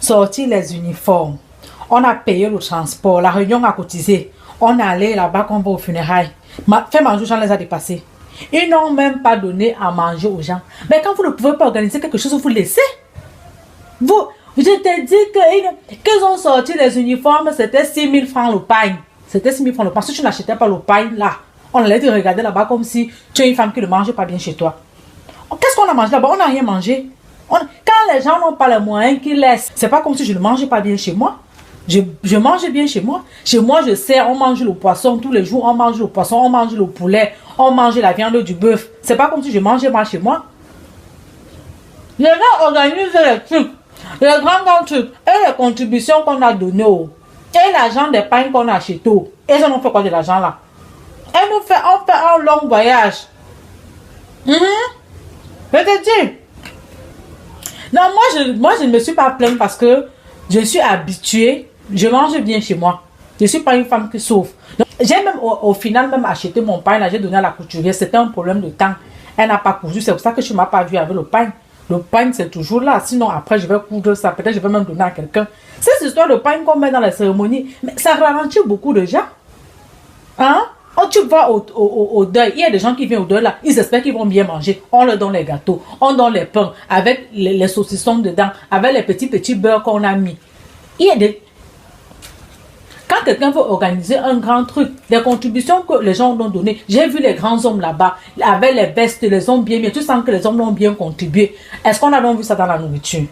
sorti les uniformes. On a payé le transport. La réunion a cotisé. On est allé là-bas qu'on va au funérailles. Fait manger aux gens les a dépassés. Ils n'ont même pas donné à manger aux gens. Mais quand vous ne pouvez pas organiser quelque chose, vous laissez. Je t'ai dit qu'ils ont sorti les uniformes, c'était 6 000 francs le pain. C'était 6 000 francs le pain. Si tu n'achetais pas le pain, là, on allait te regarder là-bas comme si tu es une femme qui ne mange pas bien chez toi. Qu'est-ce qu'on a mangé là-bas? On n'a rien mangé. Quand les gens n'ont pas les moyens qu'ils laissent, c'est pas comme si je ne mangeais pas bien chez moi. Je mange bien chez moi. Chez moi, je sais, on mange le poisson tous les jours, on mange le poisson, on mange le poulet, on mange la viande du bœuf. C'est pas comme si je mangeais mal chez moi. Les gens organisent les trucs, les grands trucs, et les contributions qu'on a données, et l'argent des pains qu'on a acheté. Et ils ont fait quoi de l'argent là? Et on fait un long voyage. Je te dis. Non, moi, je ne me suis pas plainte parce que je suis habituée. Je mange bien chez moi. Je ne suis pas une femme qui souffre. J'ai même au final même acheté mon pain. Là, j'ai donné à la couturière. C'était un problème de temps. Elle n'a pas cousu. C'est pour ça que je ne m'as pas vu avec le pain. Le pain, c'est toujours là. Sinon, après, je vais coudre ça. Peut-être je vais même donner à quelqu'un. Cette histoire de pain qu'on met dans les cérémonies, mais ça ralentit beaucoup de gens. Hein? Oh, tu vas au deuil, il y a des gens qui viennent au deuil là, ils espèrent qu'ils vont bien manger. On leur donne les gâteaux, on donne les pains avec les saucissons dedans, avec les petits beurres qu'on a mis. Il y a des... Quand quelqu'un veut organiser un grand truc, les contributions que les gens ont données, j'ai vu les grands hommes là-bas, avec les vestes, les hommes bien, tu sens que les hommes l'ont bien contribué. Est-ce qu'on a donc vu ça dans la nourriture?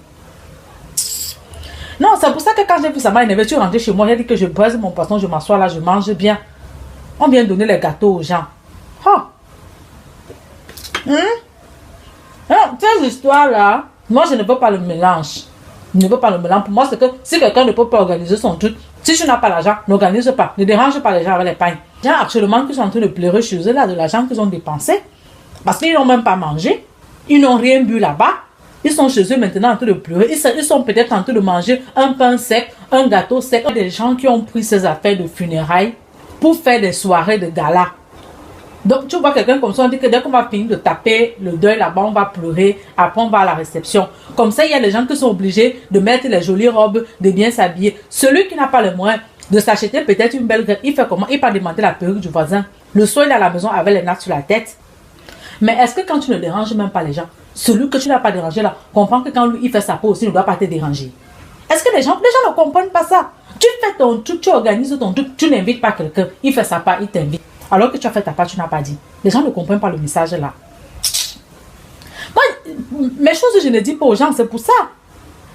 Non, c'est pour ça que quand j'ai vu ça, m'a énervé, je suis rentrée chez moi, j'ai dit que je braise mon poisson, je m'assois là, je mange bien. On vient donner les gâteaux aux gens. Ces histoires-là, moi, je ne veux pas le mélange. Je ne veux pas le mélange. Pour moi, c'est que si quelqu'un ne peut pas organiser son truc, si tu n'as pas l'argent, n'organise pas. Ne dérange pas les gens avec les pains. Il y a actuellement qui sont en train de pleurer chez eux, là, de l'argent qu'ils ont dépensé. Parce qu'ils n'ont même pas mangé. Ils n'ont rien bu là-bas. Ils sont chez eux maintenant en train de pleurer. Ils sont peut-être en train de manger un pain sec, un gâteau sec. Il y a des gens qui ont pris ces affaires de funérailles pour faire des soirées de gala. Donc, tu vois quelqu'un comme ça, on dit que dès qu'on va finir de taper le deuil là-bas, on va pleurer, après on va à la réception. Comme ça, il y a des gens qui sont obligés de mettre les jolies robes, de bien s'habiller. Celui qui n'a pas les moyens de s'acheter peut-être une belle greffe, il fait comment? Il va demander la perruque du voisin. Le soir, il est à la maison avec les nattes sur la tête. Mais est-ce que quand tu ne déranges même pas les gens, celui que tu n'as pas dérangé là, comprend que quand lui, il fait sa peau aussi, il ne doit pas te déranger? Est-ce que les gens ne comprennent pas ça? Tu fais ton truc, tu organises ton truc, tu n'invites pas quelqu'un, il fait sa part, il t'invite. Alors que tu as fait ta part, tu n'as pas dit. Les gens ne comprennent pas le message là. Moi, mes choses, je ne dis pas aux gens, c'est pour ça.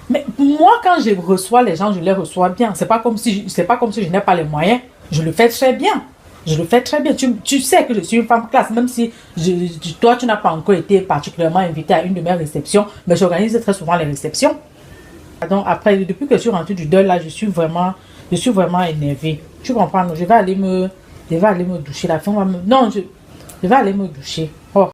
Mais moi, quand je reçois les gens, je les reçois bien. C'est pas comme si je n'ai pas les moyens. Je le fais très bien. Je le fais très bien. Tu sais que je suis une femme classe, même si toi, tu n'as pas encore été particulièrement invitée à une de mes réceptions, mais j'organise très souvent les réceptions. Donc après, depuis que je suis rentrée du deuil là, je suis vraiment énervée. Tu comprends? Je vais aller me doucher. Je vais aller me doucher.